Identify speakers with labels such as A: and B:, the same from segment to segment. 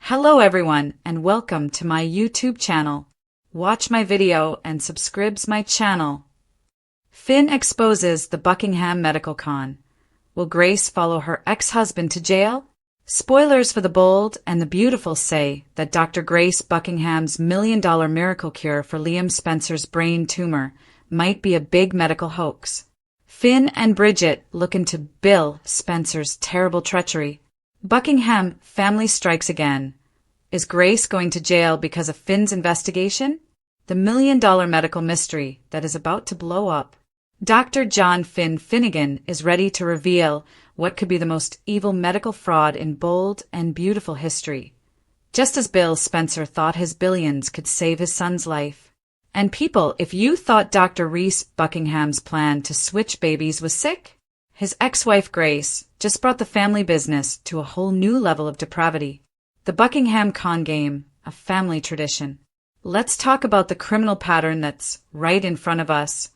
A: Hello everyone and welcome to my YouTube channel. Watch my video and subscribes my channel. Finn exposes the Buckingham medical con. Will Grace follow her ex-husband to jail? Spoilers for the bold and the beautiful say that Dr. Grace Buckingham's million-dollar miracle cure for Liam Spencer's brain tumor might be a big medical hoax. Finn and Bridget look into Bill Spencer's terrible treachery. Buckingham family strikes again. Is Grace going to jail because of Finn's investigation? The million-dollar medical mystery that is about to blow up. Dr. John Finn Finnegan is ready to reveal what could be the most evil medical fraud in bold and beautiful history. Just as Bill Spencer thought his billions could save his son's life. And people, if you thought Dr. Reese Buckingham's plan to switch babies was sick, his ex-wife Grace just brought the family business to a whole new level of depravity. The Buckingham con game, a family tradition. Let's talk about the criminal pattern that's right in front of us,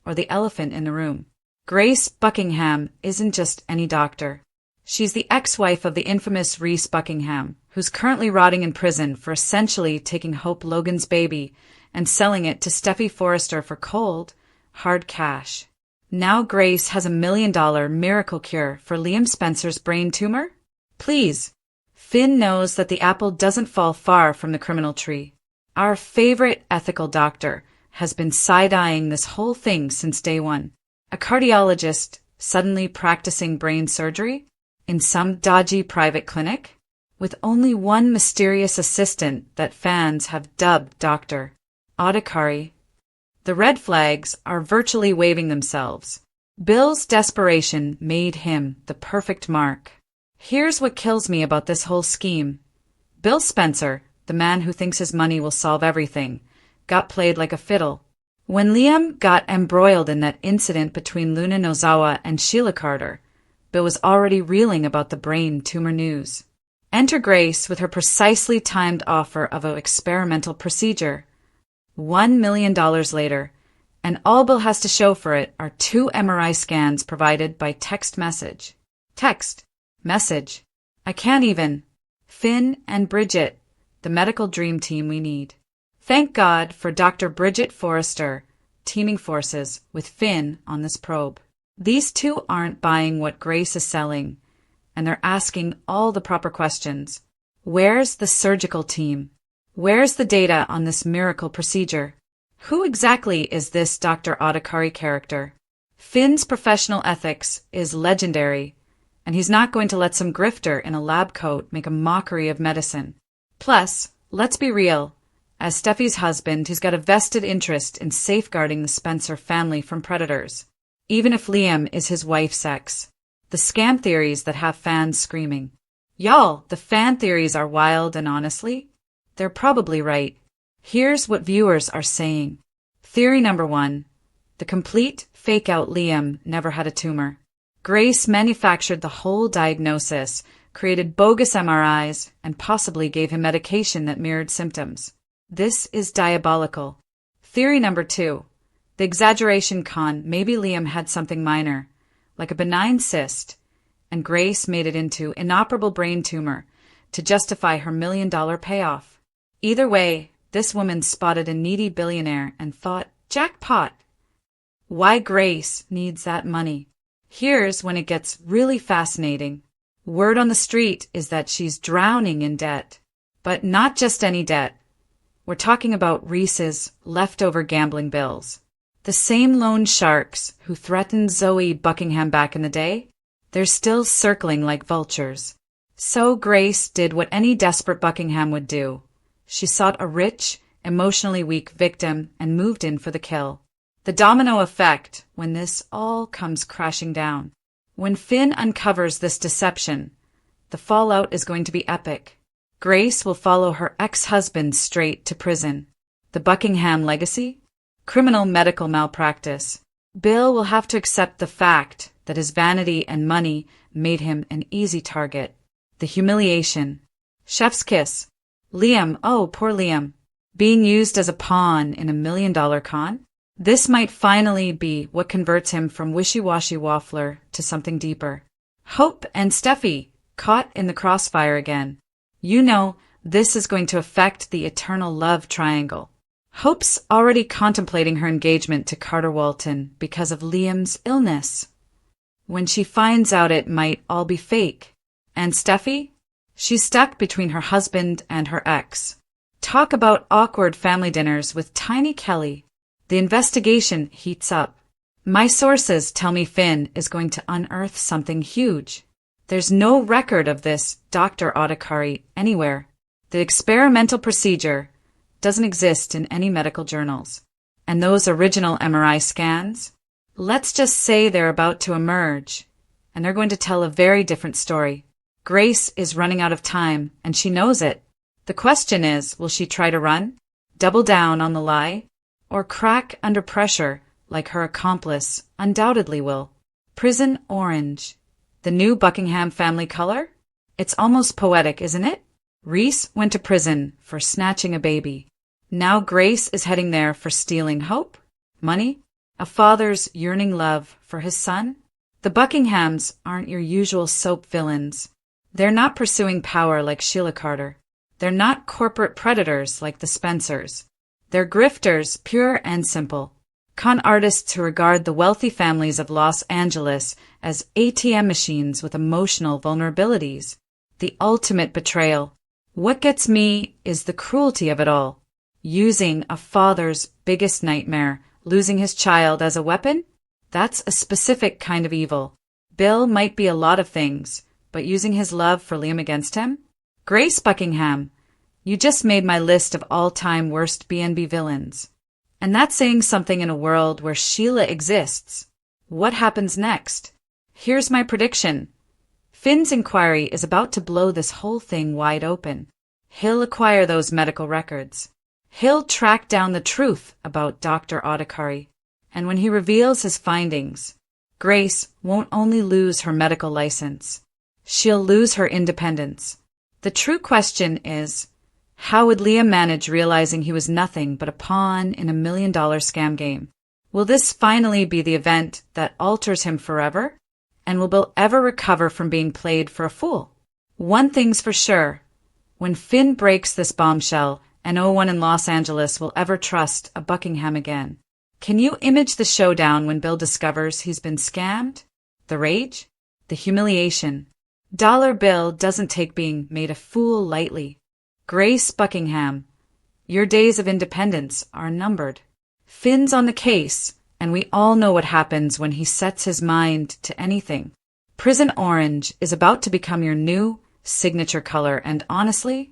A: or the elephant in the room. Grace Buckingham isn't just any doctor. She's the ex-wife of the infamous Reese Buckingham, who's currently rotting in prison for essentially taking Hope Logan's baby and selling it to Steffi Forrester for cold, hard cash. Now Grace has $1 million miracle cure for Liam Spencer's brain tumor? Please. Finn knows that the apple doesn't fall far from the criminal tree. Our favorite ethical doctor has been side-eyeing this whole thing since day one. A cardiologist suddenly practicing brain surgery in some dodgy private clinic with only one mysterious assistant that fans have dubbed Dr. Adhikari. The red flags are virtually waving themselves. Bill's desperation made him the perfect mark. Here's what kills me about this whole scheme. Bill Spencer, the man who thinks his money will solve everything, got played like a fiddle. When Liam got embroiled in that incident between Luna Nozawa and Sheila Carter, Bill was already reeling about the brain tumor news. Enter Grace with her precisely timed offer of an experimental procedure. $1 million later, and all Bill has to show for it are 2 MRI scans provided by text message. Text. Message. I can't even. Finn and Bridget, the medical dream team we need. Thank God for Dr. Bridget Forrester, teaming forces with Finn on this probe. These two aren't buying what Grace is selling, and they're asking all the proper questions. Where's the surgical team? Where's the data on this miracle procedure? Who exactly is this Dr. Adhikari character? Finn's professional ethics is legendary, and he's not going to let some grifter in a lab coat make a mockery of medicine. Plus, let's be real, as Steffi's husband, he's got a vested interest in safeguarding the Spencer family from predators, even if Liam is his wife's ex. The scam theories that have fans screaming. Y'all, the fan theories are wild and honestly, they're probably right. Here's what viewers are saying. Theory number 1. The complete fake-out Liam never had a tumor. Grace manufactured the whole diagnosis, created bogus MRIs, and possibly gave him medication that mirrored symptoms. This is diabolical. Theory number 2. The exaggeration con. Maybe Liam had something minor, like a benign cyst, and Grace made it into inoperable brain tumor to justify her $1 million payoff. Either way, this woman spotted a needy billionaire and thought, jackpot! Why Grace needs that money? Here's when it gets really fascinating. Word on the street is that she's drowning in debt. But not just any debt. We're talking about Reese's leftover gambling bills. The same loan sharks who threatened Zoe Buckingham back in the day, they're still circling like vultures. So Grace did what any desperate Buckingham would do. She sought a rich, emotionally weak victim and moved in for the kill. The domino effect when this all comes crashing down. When Finn uncovers this deception, the fallout is going to be epic. Grace will follow her ex-husband straight to prison. The Buckingham legacy? Criminal medical malpractice. Bill will have to accept the fact that his vanity and money made him an easy target. The humiliation. Chef's kiss. Liam, oh, poor Liam, being used as a pawn in $1 million con? This might finally be what converts him from wishy-washy waffler to something deeper. Hope and Steffi, caught in the crossfire again. You know, This is going to affect the eternal love triangle. Hope's already contemplating her engagement to Carter Walton because of Liam's illness. When she finds out it might all be fake. And Steffi? She's stuck between her husband and her ex. Talk about awkward family dinners with Tiny Kelly. The investigation heats up. My sources tell me Finn is going to unearth something huge. There's no record of this Dr. Adhikari anywhere. The experimental procedure doesn't exist in any medical journals. And those original MRI scans? Let's just say they're about to emerge, and they're going to tell a very different story. Grace is running out of time, and she knows it. The question is, will she try to run, double down on the lie, or crack under pressure like her accomplice undoubtedly will? Prison orange. The new Buckingham family color? It's almost poetic, isn't it? Reese went to prison for snatching a baby. Now Grace is heading there for stealing hope, money, a father's yearning love for his son. The Buckinghams aren't your usual soap villains. They're not pursuing power like Sheila Carter. They're not corporate predators like the Spencers. They're grifters, pure and simple. Con artists who regard the wealthy families of Los Angeles as ATM machines with emotional vulnerabilities. The ultimate betrayal. What gets me is the cruelty of it all. Using a father's biggest nightmare, losing his child as a weapon? That's a specific kind of evil. Bill might be a lot of things, but using his love for Liam against him? Grace Buckingham, you just made my list of all-time worst B&B villains. And that's saying something in a world where Sheila exists. What happens next? Here's my prediction. Finn's inquiry is about to blow this whole thing wide open. He'll acquire those medical records. He'll track down the truth about Dr. Adhikari. And when he reveals his findings, Grace won't only lose her medical license. She'll lose her independence. The true question is, how would Liam manage realizing he was nothing but a pawn in $1 million scam game? Will this finally be the event that alters him forever? And will Bill ever recover from being played for a fool? One thing's for sure. When Finn breaks this bombshell, and no one in Los Angeles will ever trust a Buckingham again. Can you image the showdown when Bill discovers he's been scammed? The rage? The humiliation? Dollar Bill doesn't take being made a fool lightly. Grace Buckingham, your days of independence are numbered. Finn's on the case, and we all know what happens when he sets his mind to anything. Prison orange is about to become your new signature color, and honestly,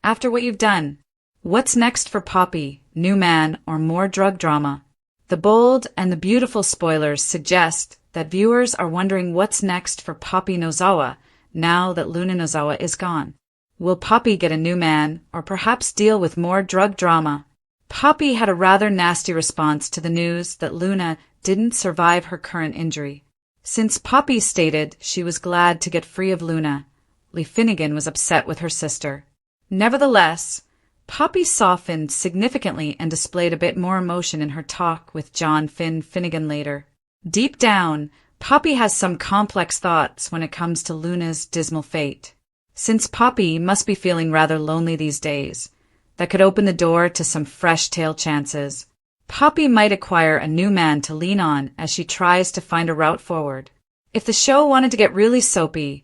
A: after what you've done, what's next for Poppy, new man, or more drug drama? The bold and the beautiful spoilers suggest that viewers are wondering what's next for Poppy Nozawa now that Luna Nozawa is gone. Will Poppy get a new man, or perhaps deal with more drug drama? Poppy had a rather nasty response to the news that Luna didn't survive her current injury. Since Poppy stated she was glad to get free of Luna, Lee Finnegan was upset with her sister. Nevertheless, Poppy softened significantly and displayed a bit more emotion in her talk with John Finnegan later. Deep down, Poppy has some complex thoughts when it comes to Luna's dismal fate. Since Poppy must be feeling rather lonely these days, that could open the door to some fresh tail chances. Poppy might acquire a new man to lean on as she tries to find a route forward. If the show wanted to get really soapy,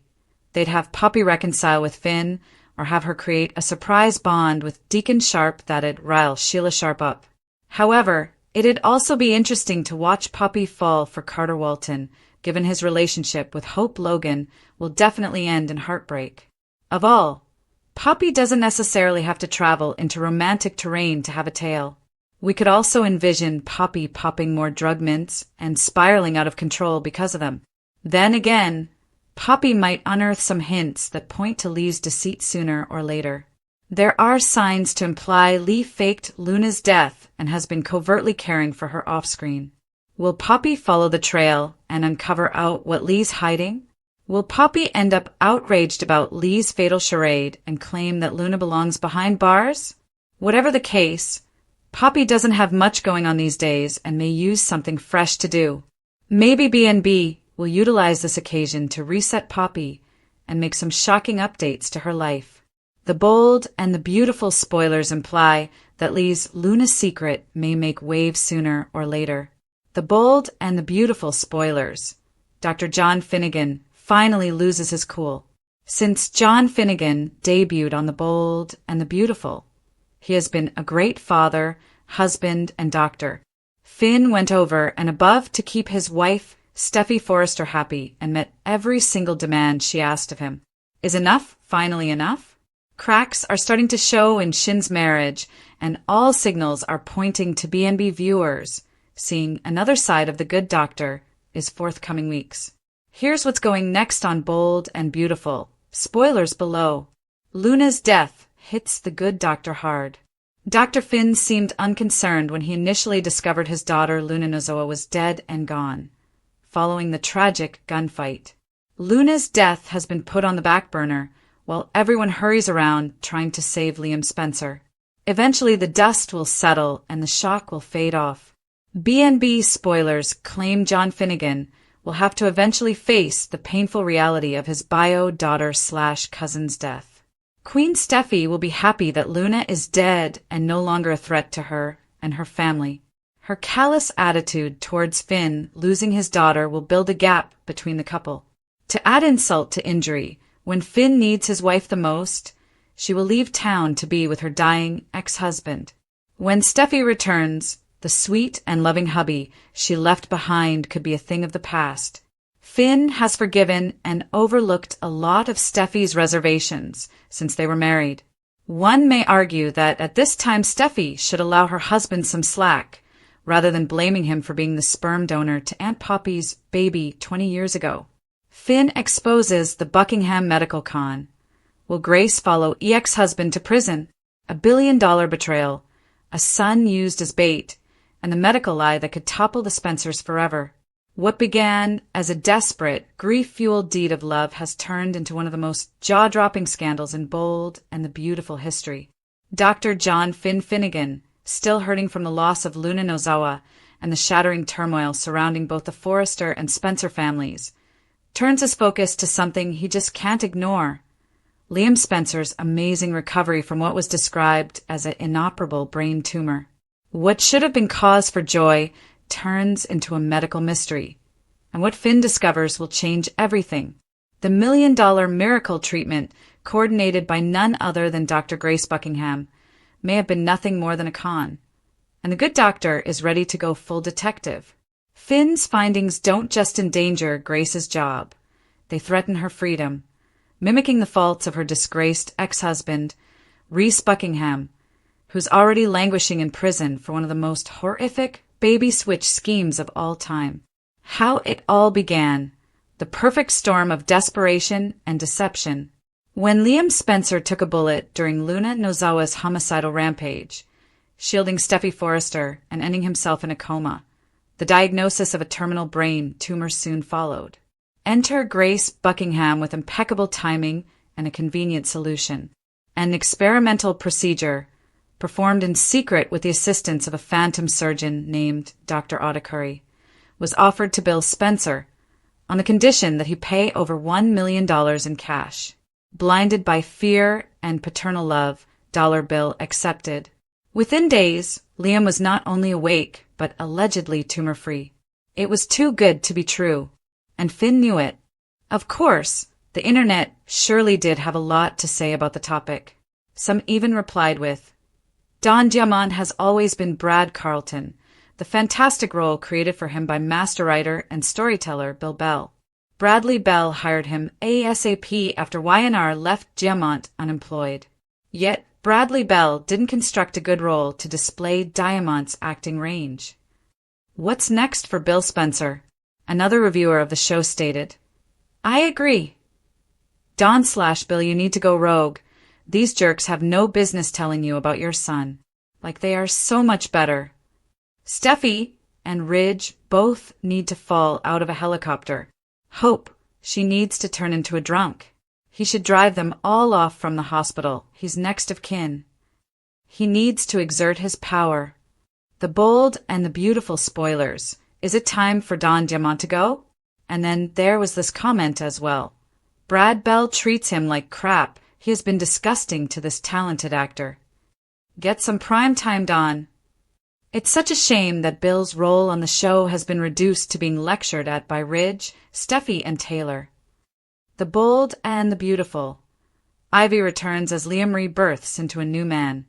A: they'd have Poppy reconcile with Finn, or have her create a surprise bond with Deacon Sharp that'd rile Sheila Sharp up. However, it'd also be interesting to watch Poppy fall for Carter Walton, given his relationship with Hope Logan will definitely end in heartbreak. Of all, Poppy doesn't necessarily have to travel into romantic terrain to have a tale. We could also envision Poppy popping more drug mints and spiraling out of control because of them. Then again, Poppy might unearth some hints that point to Lee's deceit sooner or later. There are signs to imply Lee faked Luna's death and has been covertly caring for her off-screen. Will Poppy follow the trail and uncover out what Lee's hiding? Will Poppy end up outraged about Lee's fatal charade and claim that Luna belongs behind bars? Whatever the case, Poppy doesn't have much going on these days and may use something fresh to do. Maybe B&B will utilize this occasion to reset Poppy and make some shocking updates to her life. The bold and the beautiful spoilers imply that Lee's Luna's secret may make waves sooner or later. The bold and the beautiful spoilers. Dr. John Finnegan finally loses his cool. Since John Finnegan debuted on The Bold and the Beautiful, he has been a great father, husband, and doctor. Finn went over and above to keep his wife, Steffi Forrester, happy and met every single demand she asked of him. Is enough finally enough? Cracks are starting to show in Shin's marriage, and all signals are pointing to BNB viewers seeing another side of the good doctor is forthcoming weeks. Here's what's going next on Bold and Beautiful. Spoilers below. Luna's death hits the good doctor hard. Dr. Finn seemed unconcerned when he initially discovered his daughter Luna Nozowa was dead and gone, following the tragic gunfight. Luna's death has been put on the back burner, while everyone hurries around trying to save Liam Spencer. Eventually the dust will settle and the shock will fade off. BNB spoilers claim John Finnegan will have to eventually face the painful reality of his bio daughter/cousin's death. Queen Steffi will be happy that Luna is dead and no longer a threat to her and her family. Her callous attitude towards Finn losing his daughter will build a gap between the couple. To add insult to injury, when Finn needs his wife the most, she will leave town to be with her dying ex-husband. When Steffi returns, the sweet and loving hubby she left behind could be a thing of the past. Finn has forgiven and overlooked a lot of Steffi's reservations since they were married. One may argue that at this time Steffi should allow her husband some slack, rather than blaming him for being the sperm donor to Aunt Poppy's baby 20 years ago. Finn exposes the Buckingham medical con. Will Grace follow ex-husband to prison? A billion-dollar betrayal, a son used as bait, and the medical lie that could topple the Spencers forever. What began as a desperate, grief-fueled deed of love has turned into one of the most jaw-dropping scandals in Bold and the Beautiful history. Dr. John Finnegan, still hurting from the loss of Luna Nozowa and the shattering turmoil surrounding both the Forrester and Spencer families, turns his focus to something he just can't ignore. Liam Spencer's amazing recovery from what was described as an inoperable brain tumor. What should have been cause for joy turns into a medical mystery, and what Finn discovers will change everything. The million-dollar miracle treatment, coordinated by none other than Dr. Grace Buckingham, may have been nothing more than a con, and the good doctor is ready to go full detective. Finn's findings don't just endanger Grace's job, they threaten her freedom, mimicking the faults of her disgraced ex-husband, Reese Buckingham, who's already languishing in prison for one of the most horrific baby switch schemes of all time. How it all began, the perfect storm of desperation and deception. When Liam Spencer took a bullet during Luna Nozowa's homicidal rampage, shielding Steffi Forrester and ending himself in a coma, the diagnosis of a terminal brain tumor soon followed. Enter Grace Buckingham with impeccable timing and a convenient solution. An experimental procedure performed in secret with the assistance of a phantom surgeon named Dr. Otacurry, was offered to Bill Spencer on the condition that he pay over $1 million in cash. Blinded by fear and paternal love, Dollar Bill accepted. Within days, Liam was not only awake, but allegedly tumor-free. It was too good to be true, and Finn knew it. Of course, the internet surely did have a lot to say about the topic. Some even replied with, Don Diamant has always been Brad Carlton, the fantastic role created for him by master writer and storyteller Bill Bell. Bradley Bell hired him ASAP after Y&R left Diamant unemployed. Yet, Bradley Bell didn't construct a good role to display Diamant's acting range. What's next for Bill Spencer? Another reviewer of the show stated, I agree. Don/Bill, you need to go rogue. These jerks have no business telling you about your son. Like they are so much better. Steffi and Ridge both need to fall out of a helicopter. Hope, she needs to turn into a drunk. He should drive them all off from the hospital. He's next of kin. He needs to exert his power. The Bold and the Beautiful spoilers. Is it time for Don Diamant to go? And then there was this comment as well. Brad Bell treats him like crap. He has been disgusting to this talented actor. Get some prime time on. It's such a shame that Bill's role on the show has been reduced to being lectured at by Ridge, Steffi, and Taylor. The bold and the beautiful. Ivy returns as Liam rebirths into a new man.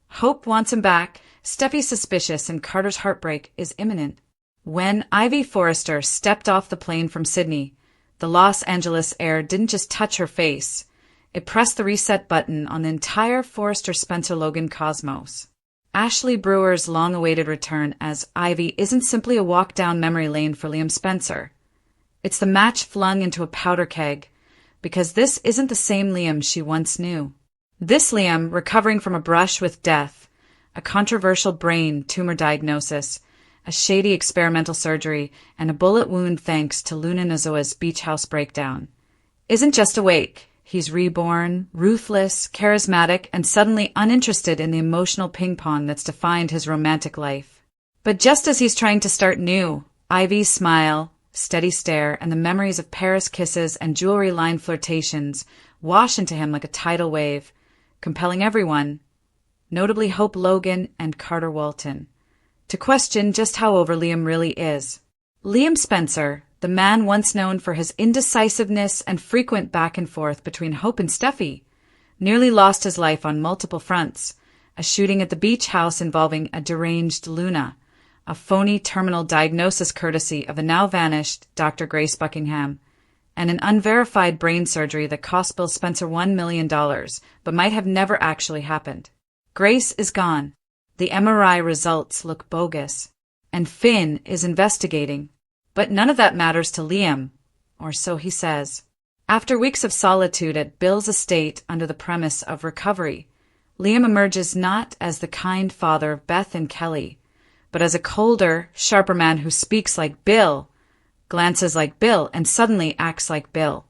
A: Hope wants him back, Steffi's suspicious, and Carter's heartbreak is imminent. When Ivy Forrester stepped off the plane from Sydney, the Los Angeles air didn't just touch her face. It pressed the reset button on the entire Forrester-Spencer-Logan cosmos. Ashley Brewer's long-awaited return as Ivy isn't simply a walk down memory lane for Liam Spencer. It's the match flung into a powder keg, because this isn't the same Liam she once knew. This Liam, recovering from a brush with death, a controversial brain tumor diagnosis, a shady experimental surgery, and a bullet wound thanks to Luna Nazoa's beach house breakdown, isn't just awake. He's reborn, ruthless, charismatic, and suddenly uninterested in the emotional ping-pong that's defined his romantic life. But just as he's trying to start new, Ivy's smile, steady stare, and the memories of Paris kisses and jewelry-lined flirtations wash into him like a tidal wave, compelling everyone, notably Hope Logan and Carter Walton, to question just how over Liam really is. Liam Spencer, the man once known for his indecisiveness and frequent back and forth between Hope and Steffi, nearly lost his life on multiple fronts: a shooting at the beach house involving a deranged Luna, a phony terminal diagnosis courtesy of the now-vanished Dr. Grace Buckingham, and an unverified brain surgery that cost Bill Spencer $1 million, but might have never actually happened. Grace is gone. The MRI results look bogus, and Finn is investigating. But none of that matters to Liam, or so he says. After weeks of solitude at Bill's estate under the premise of recovery, Liam emerges not as the kind father of Beth and Kelly, but as a colder, sharper man who speaks like Bill, glances like Bill, and suddenly acts like Bill.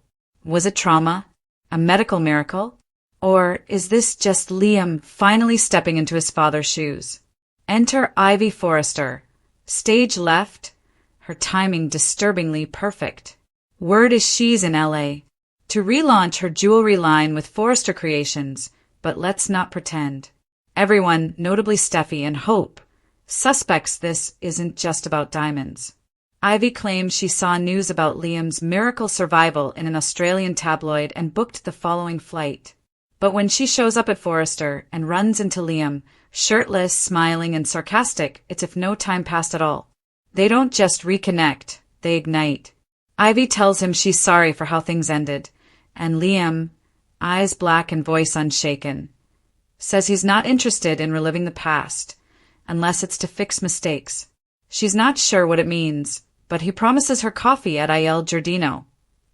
A: Was it trauma? A medical miracle? Or is this just Liam finally stepping into his father's shoes? Enter Ivy Forrester. Stage left. Her timing disturbingly perfect. Word is she's in LA to relaunch her jewelry line with Forrester Creations, but let's not pretend. Everyone, notably Steffi and Hope, suspects this isn't just about diamonds. Ivy claims she saw news about Liam's miracle survival in an Australian tabloid and booked the following flight. But when she shows up at Forrester and runs into Liam, shirtless, smiling, and sarcastic, it's if no time passed at all. They don't just reconnect, they ignite. Ivy tells him she's sorry for how things ended, and Liam, eyes black and voice unshaken, says he's not interested in reliving the past, unless it's to fix mistakes. She's not sure what it means, but he promises her coffee at Il Giardino,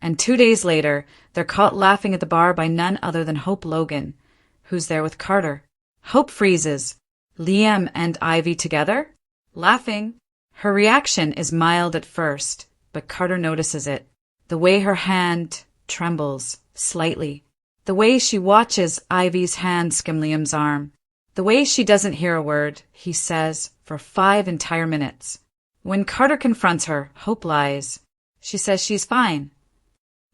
A: and 2 days later, they're caught laughing at the bar by none other than Hope Logan, who's there with Carter. Hope freezes. Liam and Ivy together? Laughing. Her reaction is mild at first, but Carter notices it. The way her hand trembles, slightly. The way she watches Ivy's hand skim Liam's arm. The way she doesn't hear a word, he says, for 5 entire minutes. When Carter confronts her, Hope lies. She says she's fine.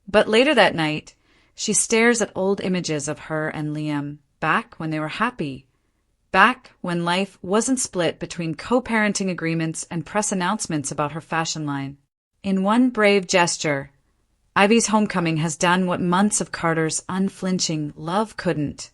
A: But later that night, she stares at old images of her and Liam, back when they were happy. Back when life wasn't split between co-parenting agreements and press announcements about her fashion line. In one brave gesture, Ivy's homecoming has done what months of Carter's unflinching love couldn't.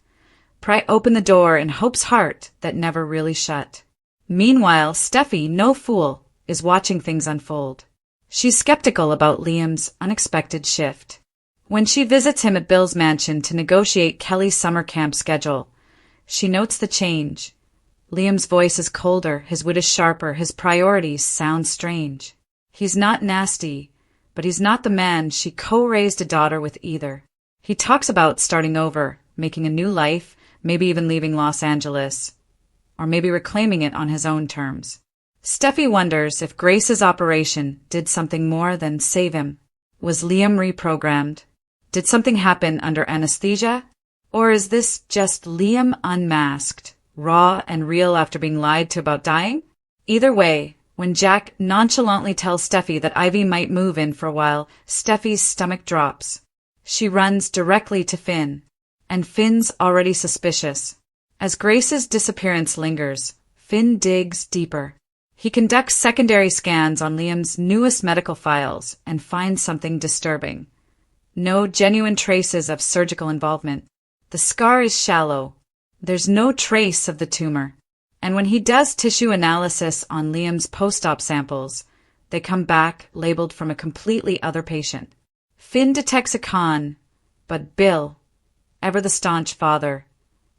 A: Pry open the door in Hope's heart that never really shut. Meanwhile, Steffi, no fool, is watching things unfold. She's skeptical about Liam's unexpected shift. When she visits him at Bill's mansion to negotiate Kelly's summer camp schedule, she notes the change. Liam's voice is colder, his wit is sharper, his priorities sound strange. He's not nasty, but he's not the man she co-raised a daughter with either. He talks about starting over, making a new life, maybe even leaving Los Angeles, or maybe reclaiming it on his own terms. Steffi wonders if Grace's operation did something more than save him. Was Liam reprogrammed? Did something happen under anesthesia? Or is this just Liam unmasked, raw and real after being lied to about dying? Either way, when Jack nonchalantly tells Steffi that Ivy might move in for a while, Steffi's stomach drops. She runs directly to Finn. and Finn's already suspicious. As Grace's disappearance lingers, Finn digs deeper. He conducts secondary scans on Liam's newest medical files and finds something disturbing. No genuine traces of surgical involvement. The scar is shallow. There's no trace of the tumor. And when he does tissue analysis on Liam's post-op samples, they come back labeled from a completely other patient. Finn detects a con, but Bill, ever the staunch father,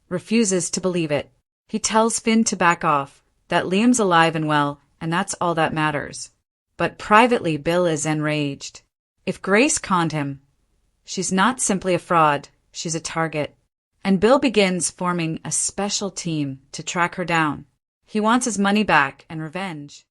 A: refuses to believe it. He tells Finn to back off, that Liam's alive and well, and that's all that matters. But privately, Bill is enraged. If Grace conned him, she's not simply a fraud, she's a target. And Bill begins forming a special team to track her down. He wants his money back and revenge.